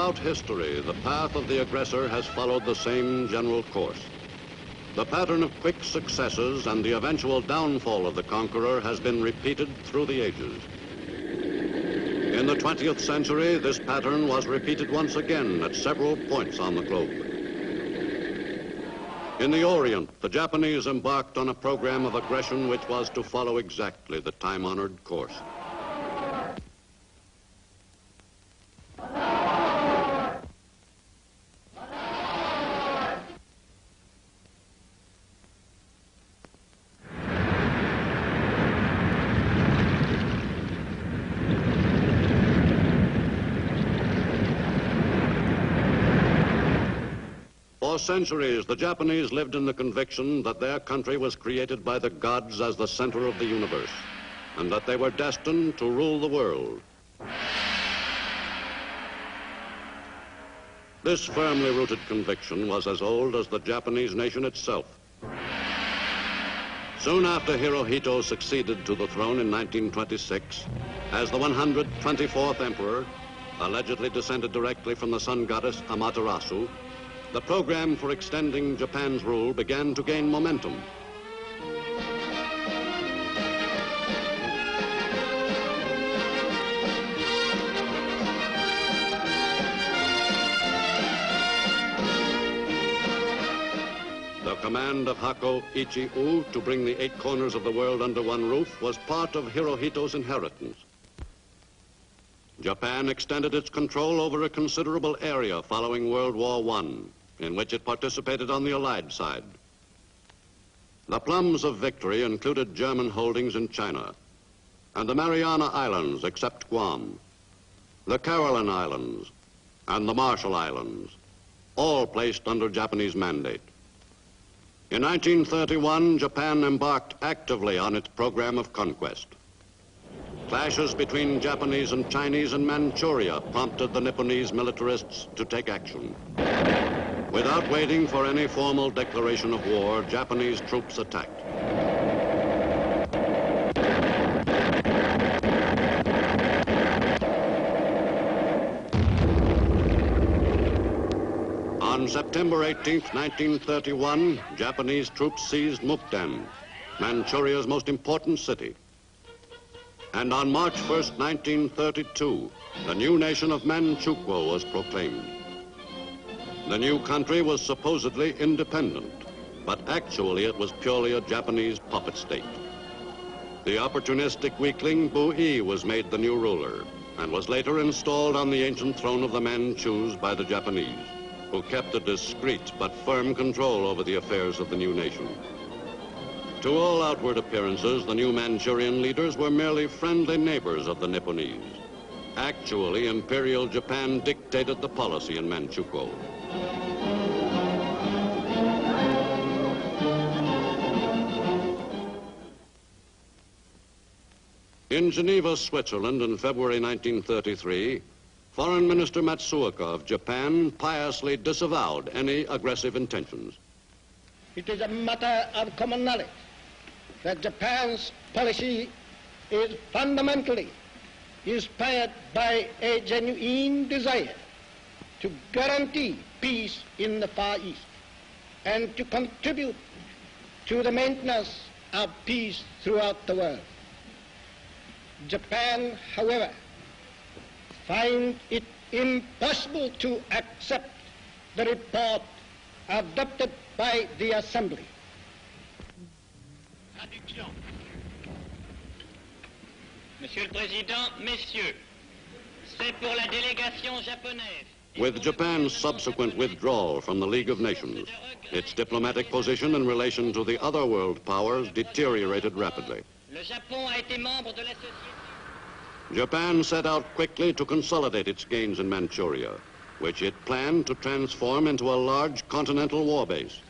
Throughout history, the path of the aggressor has followed the same general course. The pattern of quick successes and the eventual downfall of the conqueror has been repeated through the ages. In the 20th century, this pattern was repeated once again at several points on the globe. In the Orient, the Japanese embarked on a program of aggression which was to follow exactly the time-honored course. For centuries, the Japanese lived in the conviction that their country was created by the gods as the center of the universe, and that they were destined to rule the world. This firmly rooted conviction was as old as the Japanese nation itself. Soon after Hirohito succeeded to the throne in 1926, as the 124th emperor, allegedly descended directly from the sun goddess Amaterasu, the program for extending Japan's rule began to gain momentum. The command of Hako Ichi-U to bring the 8 corners of the world under one roof was part of Hirohito's inheritance. Japan extended its control over a considerable area following World War I, in which it participated on the Allied side. The plums of victory included German holdings in China and the Mariana Islands, except Guam, the Caroline Islands, and the Marshall Islands, all placed under Japanese mandate. In 1931, Japan embarked actively on its program of conquest. Clashes between Japanese and Chinese in Manchuria prompted the Nipponese militarists to take action. Without waiting for any formal declaration of war, Japanese troops attacked. On September 18, 1931, Japanese troops seized Mukden, Manchuria's most important city. And on March 1, 1932, the new nation of Manchukuo was proclaimed. The new country was supposedly independent, but actually it was purely a Japanese puppet state. The opportunistic weakling Bu-yi was made the new ruler and was later installed on the ancient throne of the Manchus by the Japanese, who kept a discreet but firm control over the affairs of the new nation. To all outward appearances, the new Manchurian leaders were merely friendly neighbors of the Nipponese. Actually, Imperial Japan dictated the policy in Manchukuo. In Geneva, Switzerland, in February 1933, Foreign Minister Matsuoka of Japan piously disavowed any aggressive intentions. It is a matter of common knowledge that Japan's policy is fundamentally inspired by a genuine desire to guarantee peace in the Far East and to contribute to the maintenance of peace throughout the world. Japan, however, finds it impossible to accept the report adopted by the Assembly. Traduction. Monsieur le Président, Messieurs, c'est pour la délégation japonaise. With Japan's subsequent withdrawal from the League of Nations, its diplomatic position in relation to the other world powers deteriorated rapidly. Le Japon a été membre de la société. Japan set out quickly to consolidate its gains in Manchuria, which it planned to transform into a large continental war base.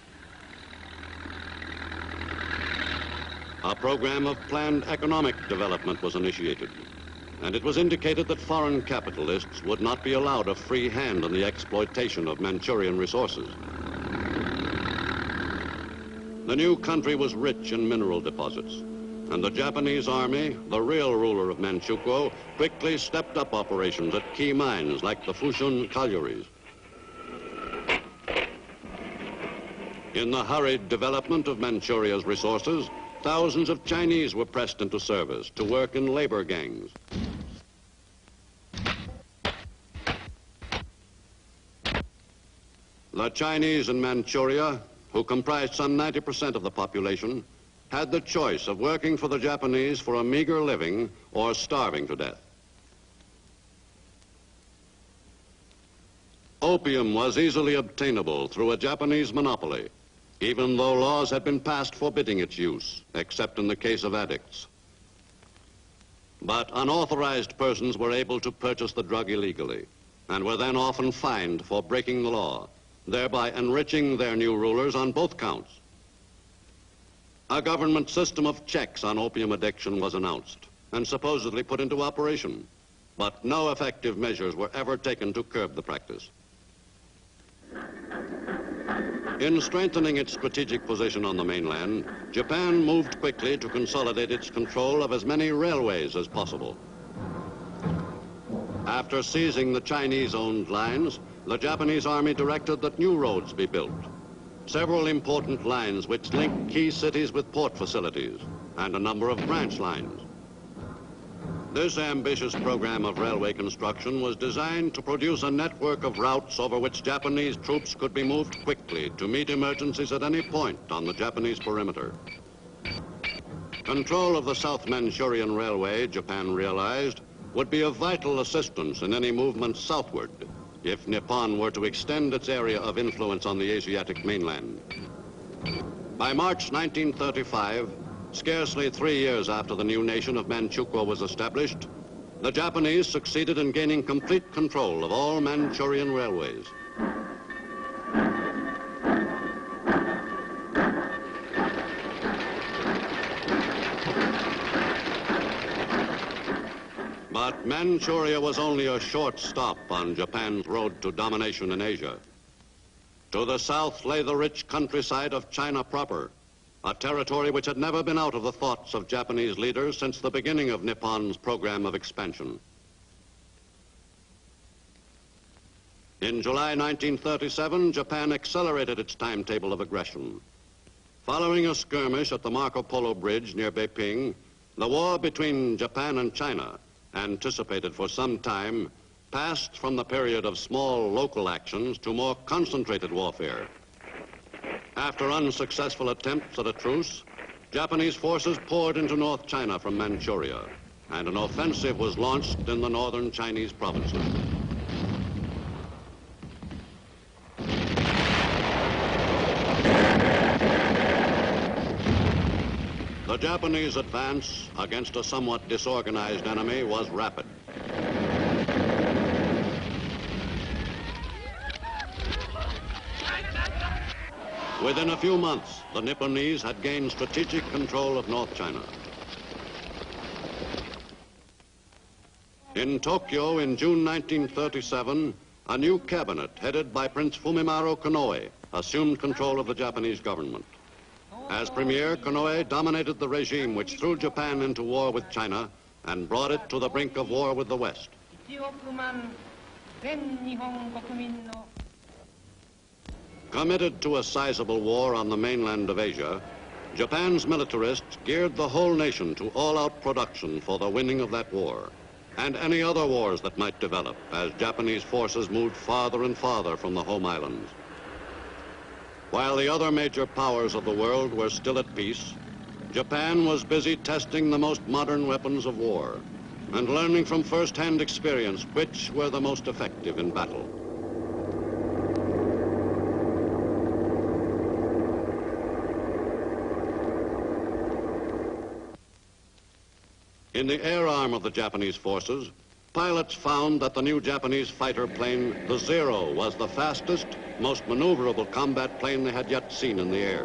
A program of planned economic development was initiated, and it was indicated that foreign capitalists would not be allowed a free hand in the exploitation of Manchurian resources. The new country was rich in mineral deposits, and the Japanese army, the real ruler of Manchukuo, quickly stepped up operations at key mines like the Fushun collieries. In the hurried development of Manchuria's resources, thousands of Chinese were pressed into service to work in labor gangs. The Chinese in Manchuria, who comprised some 90% of the population, had the choice of working for the Japanese for a meager living or starving to death. Opium was easily obtainable through a Japanese monopoly, even though laws had been passed forbidding its use, except in the case of addicts. But unauthorized persons were able to purchase the drug illegally and were then often fined for breaking the law, thereby enriching their new rulers on both counts. A government system of checks on opium addiction was announced and supposedly put into operation, but no effective measures were ever taken to curb the practice. In strengthening its strategic position on the mainland, Japan moved quickly to consolidate its control of as many railways as possible. After seizing the Chinese-owned lines, the Japanese army directed that new roads be built. Several important lines which link key cities with port facilities, and a number of branch lines. This ambitious program of railway construction was designed to produce a network of routes over which Japanese troops could be moved quickly to meet emergencies at any point on the Japanese perimeter. Control of the South Manchurian Railway, Japan realized, would be of vital assistance in any movement southward if Nippon were to extend its area of influence on the Asiatic mainland. By March 1935, scarcely 3 years after the new nation of Manchukuo was established, the Japanese succeeded in gaining complete control of all Manchurian railways. But Manchuria was only a short stop on Japan's road to domination in Asia. To the south lay the rich countryside of China proper, a territory which had never been out of the thoughts of Japanese leaders since the beginning of Nippon's program of expansion. In July 1937, Japan accelerated its timetable of aggression. Following a skirmish at the Marco Polo Bridge near Beiping, the war between Japan and China, anticipated for some time, passed from the period of small local actions to more concentrated warfare. After unsuccessful attempts at a truce, Japanese forces poured into North China from Manchuria, and an offensive was launched in the northern Chinese provinces. The Japanese advance against a somewhat disorganized enemy was rapid. Within a few months, the Nipponese had gained strategic control of North China. In Tokyo in June 1937, a new cabinet headed by Prince Fumimaro Konoe assumed control of the Japanese government. As premier, Konoe dominated the regime which threw Japan into war with China and brought it to the brink of war with the West. Committed to a sizable war on the mainland of Asia, Japan's militarists geared the whole nation to all-out production for the winning of that war, and any other wars that might develop as Japanese forces moved farther and farther from the home islands. While the other major powers of the world were still at peace, Japan was busy testing the most modern weapons of war and learning from first-hand experience which were the most effective in battle. In the air arm of the Japanese forces, pilots found that the new Japanese fighter plane, the Zero, was the fastest, most maneuverable combat plane they had yet seen in the air.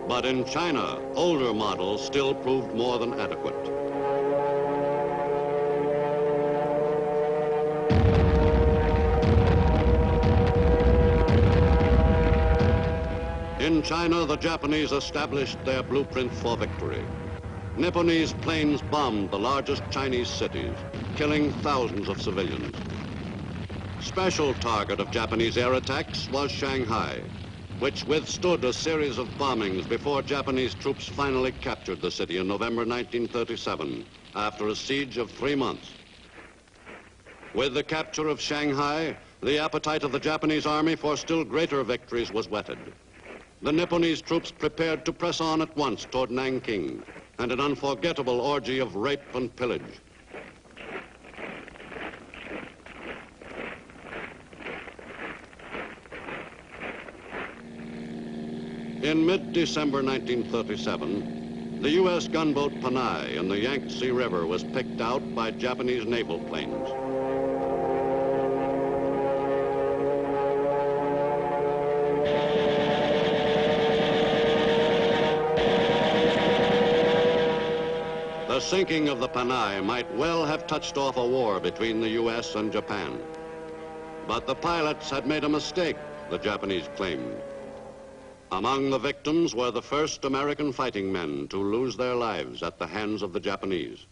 But in China, older models still proved more than adequate. In China, the Japanese established their blueprint for victory. Nipponese planes bombed the largest Chinese cities, killing thousands of civilians. Special target of Japanese air attacks was Shanghai, which withstood a series of bombings before Japanese troops finally captured the city in November 1937, after a siege of 3 months. With the capture of Shanghai, the appetite of the Japanese army for still greater victories was whetted. The Nipponese troops prepared to press on at once toward Nanking, and an unforgettable orgy of rape and pillage. In mid-December 1937, the U.S. gunboat Panay in the Yangtze River was picked out by Japanese naval planes. The sinking of the Panay might well have touched off a war between the U.S. and Japan. But the pilots had made a mistake, the Japanese claimed. Among the victims were the first American fighting men to lose their lives at the hands of the Japanese.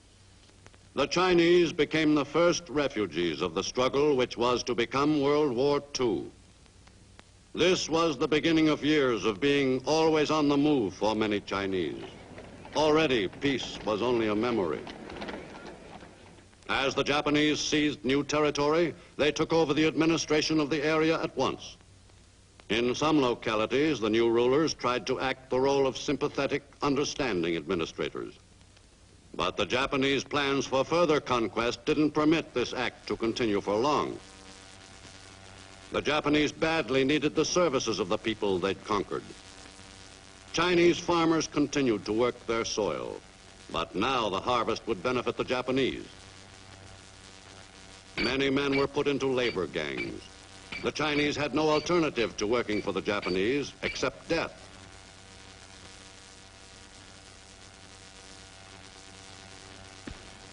The Chinese became the first refugees of the struggle which was to become World War II. This was the beginning of years of being always on the move for many Chinese. Already, peace was only a memory. As the Japanese seized new territory, they took over the administration of the area at once. In some localities, the new rulers tried to act the role of sympathetic, understanding administrators. But the Japanese plans for further conquest didn't permit this act to continue for long. The Japanese badly needed the services of the people they'd conquered. Chinese farmers continued to work their soil, but now the harvest would benefit the Japanese. Many men were put into labor gangs. The Chinese had no alternative to working for the Japanese except death.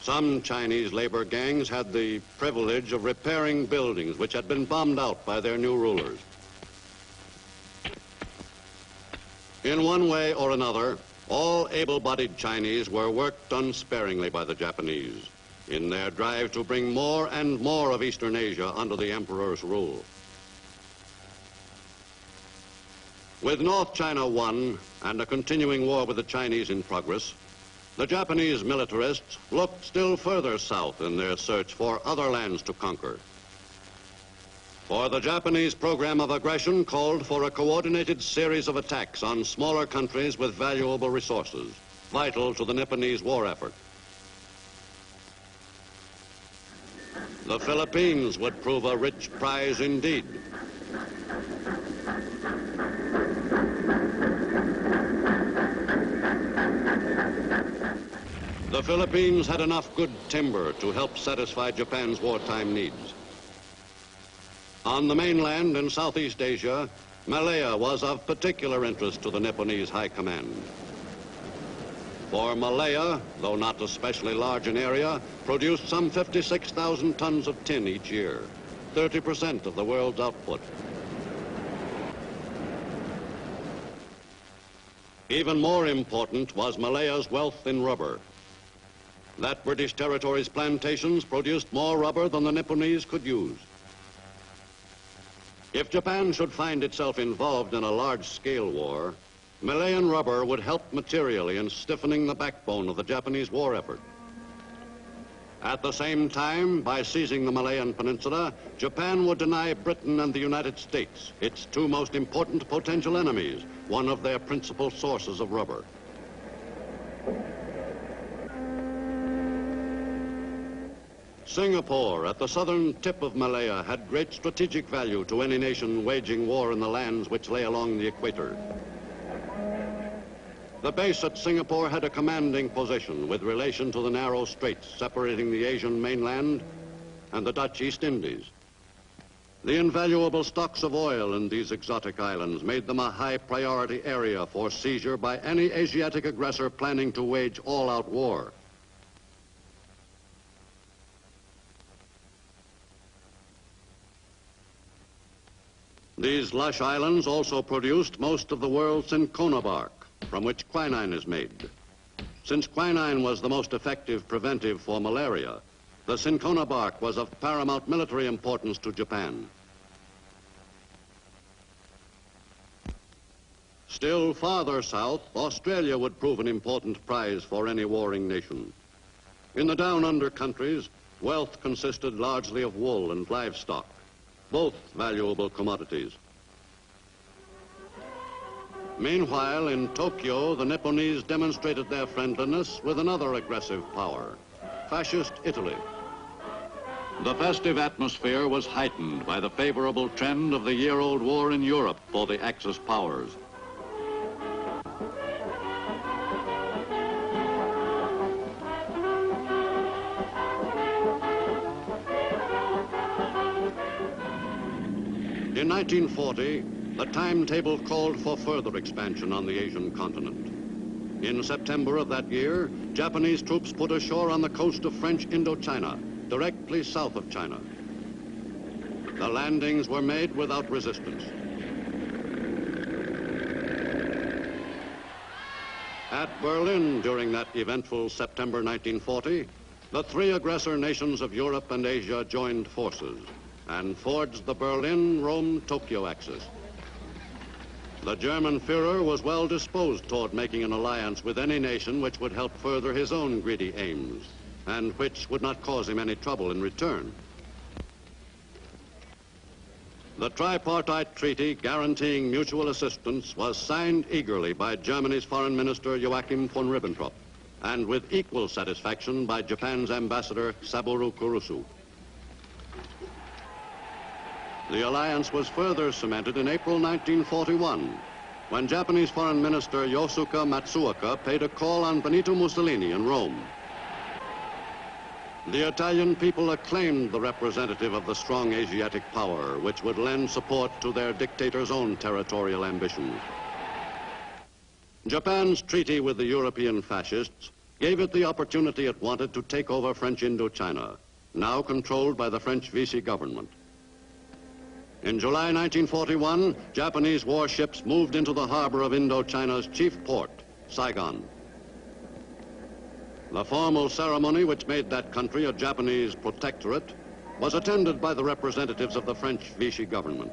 Some Chinese labor gangs had the privilege of repairing buildings which had been bombed out by their new rulers. In one way or another, all able-bodied Chinese were worked unsparingly by the Japanese in their drive to bring more and more of Eastern Asia under the emperor's rule. With North China won and a continuing war with the Chinese in progress, the Japanese militarists looked still further south in their search for other lands to conquer. For the Japanese program of aggression called for a coordinated series of attacks on smaller countries with valuable resources, vital to the Nipponese war effort. The Philippines would prove a rich prize indeed. The Philippines had enough good timber to help satisfy Japan's wartime needs. On the mainland in Southeast Asia, Malaya was of particular interest to the Nipponese High Command. For Malaya, though not especially large in area, produced some 56,000 tons of tin each year, 30% of the world's output. Even more important was Malaya's wealth in rubber. That British territory's plantations produced more rubber than the Nipponese could use. If Japan should find itself involved in a large-scale war, Malayan rubber would help materially in stiffening the backbone of the Japanese war effort. At the same time, by seizing the Malayan Peninsula, Japan would deny Britain and the United States, its two most important potential enemies, one of their principal sources of rubber. Singapore, at the southern tip of Malaya, had great strategic value to any nation waging war in the lands which lay along the equator. The base at Singapore had a commanding position with relation to the narrow straits separating the Asian mainland and the Dutch East Indies. The invaluable stocks of oil in these exotic islands made them a high priority area for seizure by any Asiatic aggressor planning to wage all-out war. These lush islands also produced most of the world's cinchona bark, from which quinine is made. Since quinine was the most effective preventive for malaria, the cinchona bark was of paramount military importance to Japan. Still farther south, Australia would prove an important prize for any warring nation. In the down-under countries, wealth consisted largely of wool and livestock, both valuable commodities. Meanwhile, in Tokyo, the Nipponese demonstrated their friendliness with another aggressive power, fascist Italy. The festive atmosphere was heightened by the favorable trend of the year-old war in Europe for the Axis powers. In 1940, the timetable called for further expansion on the Asian continent. In September of that year, Japanese troops put ashore on the coast of French Indochina, directly south of China. The landings were made without resistance. At Berlin during that eventful September 1940, the three aggressor nations of Europe and Asia joined forces and forged the Berlin-Rome-Tokyo axis. The German Führer was well disposed toward making an alliance with any nation which would help further his own greedy aims and which would not cause him any trouble in return. The tripartite treaty guaranteeing mutual assistance was signed eagerly by Germany's Foreign Minister Joachim von Ribbentrop and with equal satisfaction by Japan's Ambassador Saburo Kurusu. The alliance was further cemented in April 1941, when Japanese Foreign Minister Yosuke Matsuoka paid a call on Benito Mussolini in Rome. The Italian people acclaimed the representative of the strong Asiatic power, which would lend support to their dictator's own territorial ambitions. Japan's treaty with the European fascists gave it the opportunity it wanted to take over French Indochina, now controlled by the French Vichy government. In July 1941, Japanese warships moved into the harbor of Indochina's chief port, Saigon. The formal ceremony which made that country a Japanese protectorate was attended by the representatives of the French Vichy government,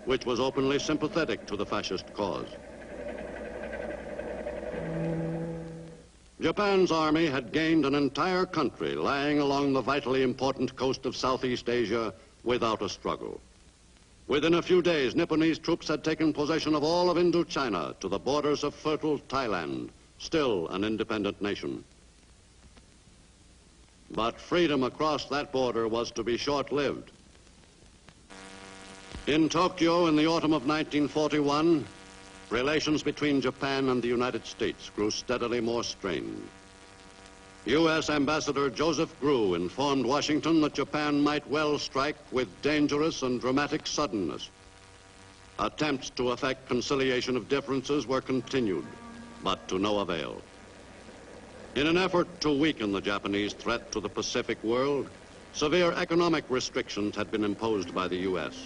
which was openly sympathetic to the fascist cause. Japan's army had gained an entire country lying along the vitally important coast of Southeast Asia without a struggle. Within a few days, Nipponese troops had taken possession of all of Indochina to the borders of fertile Thailand, still an independent nation. But freedom across that border was to be short-lived. In Tokyo in the autumn of 1941, relations between Japan and the United States grew steadily more strained. U.S. Ambassador Joseph Grew informed Washington that Japan might well strike with dangerous and dramatic suddenness. Attempts to effect conciliation of differences were continued, but to no avail. In an effort to weaken the Japanese threat to the Pacific world, severe economic restrictions had been imposed by the U.S.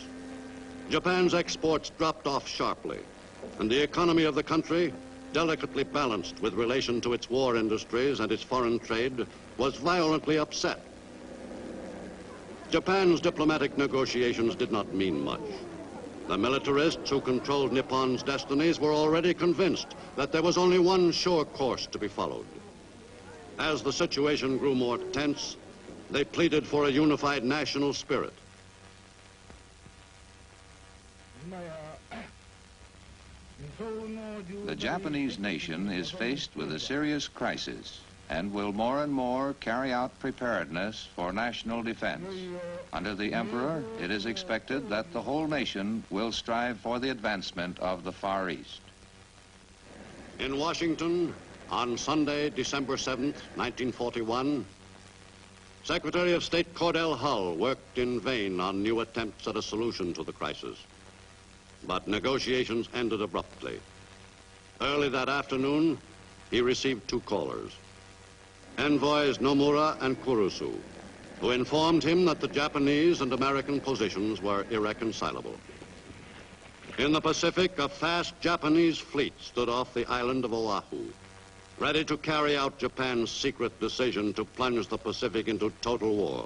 Japan's exports dropped off sharply, and the economy of the country, delicately balanced with relation to its war industries and its foreign trade, was violently upset. Japan's diplomatic negotiations did not mean much. The militarists who controlled Nippon's destinies were already convinced that there was only one sure course to be followed. As the situation grew more tense, they pleaded for a unified national spirit. The Japanese nation is faced with a serious crisis and will more and more carry out preparedness for national defense. Under the Emperor, it is expected that the whole nation will strive for the advancement of the Far East. In Washington, on Sunday, December 7th, 1941, Secretary of State Cordell Hull worked in vain on new attempts at a solution to the crisis. But negotiations ended abruptly. Early that afternoon, he received two callers, envoys Nomura and Kurusu, who informed him that the Japanese and American positions were irreconcilable. In the Pacific, a fast Japanese fleet stood off the island of Oahu, ready to carry out Japan's secret decision to plunge the Pacific into total war.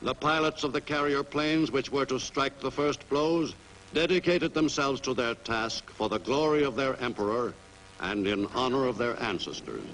The pilots of the carrier planes which were to strike the first blows dedicated themselves to their task for the glory of their emperor and in honor of their ancestors.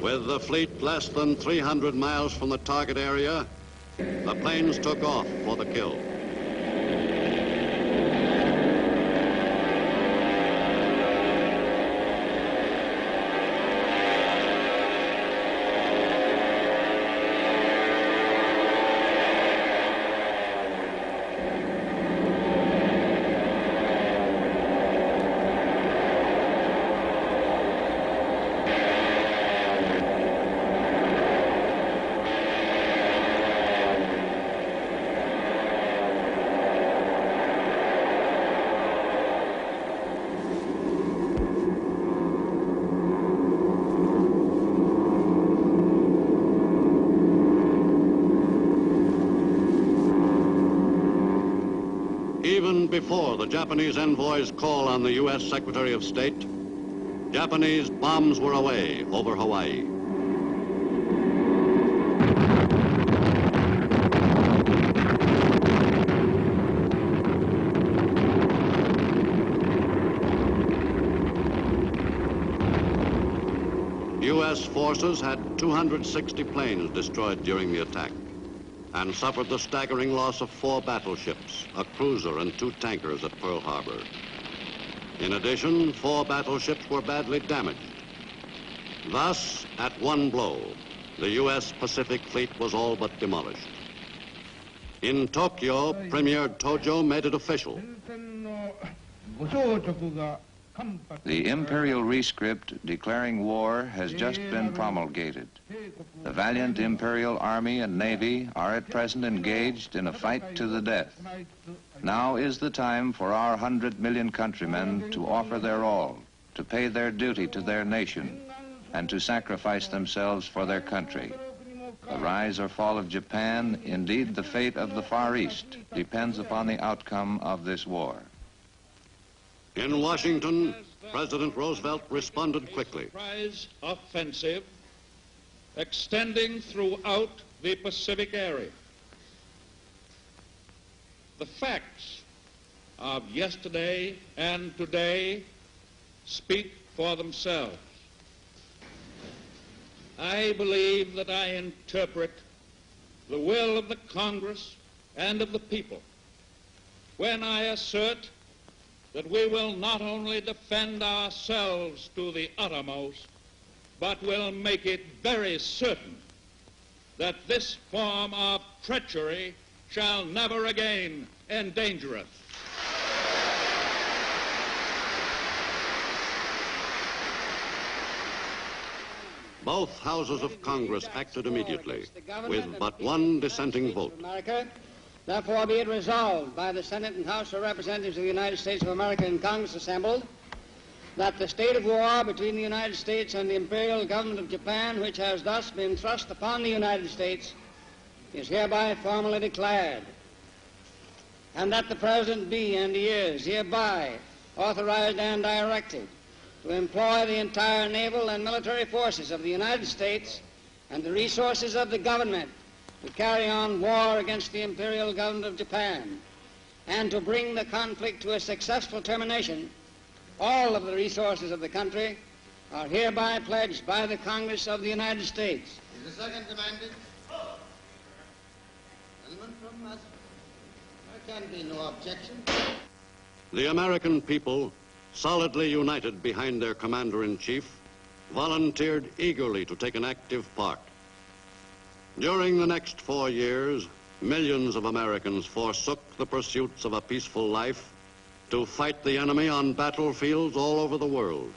With the fleet less than 300 miles from the target area, the planes took off for the kill. Even before the Japanese envoy's call on the U.S. Secretary of State, Japanese bombs were away over Hawaii. U.S. forces had 260 planes destroyed during the attack and suffered the staggering loss of 4 battleships, a cruiser and 2 tankers at Pearl Harbor. In addition, 4 battleships were badly damaged. Thus, at one blow, the U.S. Pacific Fleet was all but demolished. In Tokyo, Premier Tojo made it official. The imperial rescript declaring war has just been promulgated. The valiant imperial army and navy are at present engaged in a fight to the death. Now is the time for our 100 million countrymen to offer their all, to pay their duty to their nation, and to sacrifice themselves for their country. The rise or fall of Japan, indeed the fate of the Far East, depends upon the outcome of this war. In Washington, President Roosevelt responded quickly. Surprise offensive extending throughout the Pacific area. The facts of yesterday and today speak for themselves. I believe that I interpret the will of the Congress and of the people when I assert that we will not only defend ourselves to the uttermost, but will make it very certain that this form of treachery shall never again endanger us. Both houses of Congress acted immediately, with but one dissenting vote. Therefore, be it resolved by the Senate and House of Representatives of the United States of America in Congress assembled that the state of war between the United States and the Imperial Government of Japan, which has thus been thrust upon the United States, is hereby formally declared, and that the President be and he is hereby authorized and directed to employ the entire naval and military forces of the United States and the resources of the government to carry on war against the Imperial Government of Japan and to bring the conflict to a successful termination. All of the resources of the country are hereby pledged by the Congress of the United States. Is the second demanded? Gentlemen from us, there can be no objection. The American people, solidly united behind their commander-in-chief, volunteered eagerly to take an active part. During the next 4 years, millions of Americans forsook the pursuits of a peaceful life to fight the enemy on battlefields all over the world.